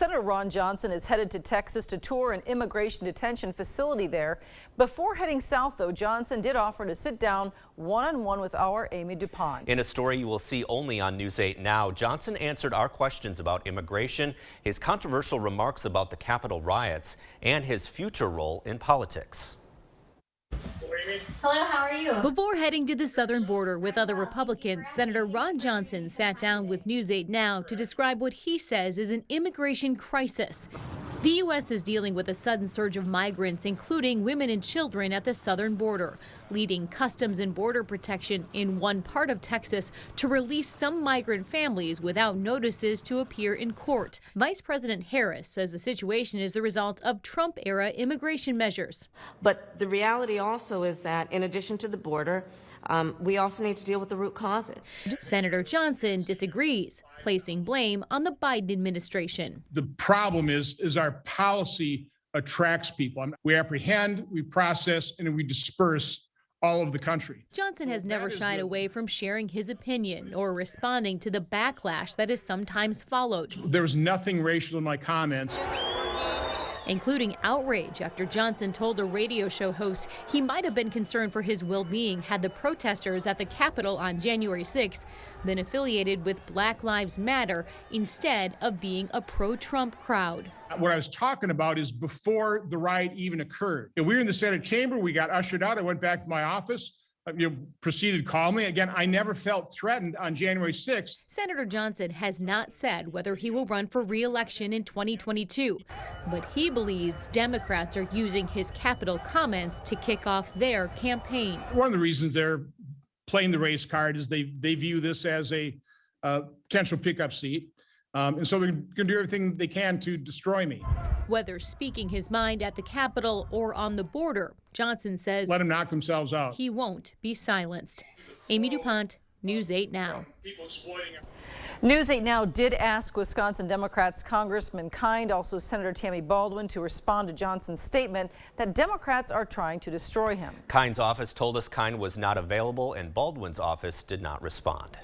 Senator Ron Johnson is headed to Texas to tour an immigration detention facility there. Before heading south, though, Johnson did offer to sit down one-on-one with our Amy DuPont. In a story you will see only on News 8 Now, Johnson answered our questions about immigration, his controversial remarks about the Capitol riots, and his future role in politics. Hello, how are you? Before heading to the southern border with other Republicans, Senator Ron Johnson sat down with News 8 Now to describe what he says is an immigration crisis. The U.S. is dealing with a sudden surge of migrants, including women and children at the southern border, leading Customs and Border Protection in one part of Texas to release some migrant families without notices to appear in court. Vice President Harris says the situation is the result of Trump-era immigration measures. But the reality also is that in addition to the border, we also need to deal with the root causes. Senator Johnson disagrees, placing blame on the Biden administration. The problem is our policy attracts people. We apprehend, we process, and we disperse all over the country. Johnson has never shied away from sharing his opinion or responding to the backlash that is sometimes followed. There was nothing racial in my comments, including outrage after Johnson told a radio show host he might have been concerned for his well-being had the protesters at the Capitol on January 6th been affiliated with Black Lives Matter instead of being a pro-Trump crowd. What I was talking about is before the riot even occurred. We were in the Senate chamber, we got ushered out, I went back to my office. Proceeded calmly. Again, I never felt threatened on January 6th. Senator Johnson has not said whether he will run for re-election in 2022, but he believes Democrats are using his Capitol comments to kick off their campaign. One of the reasons they're playing the race card is they view this as a potential pickup seat, and so they're going to do everything they can to destroy me. Whether speaking his mind at the Capitol or on the border, Johnson says let them knock themselves out. He won't be silenced. Amy DuPont, News 8 Now. News 8 Now did ask Wisconsin Democrats Congressman Kind, also Senator Tammy Baldwin, to respond to Johnson's statement that Democrats are trying to destroy him. Kind's office told us Kind was not available, and Baldwin's office did not respond.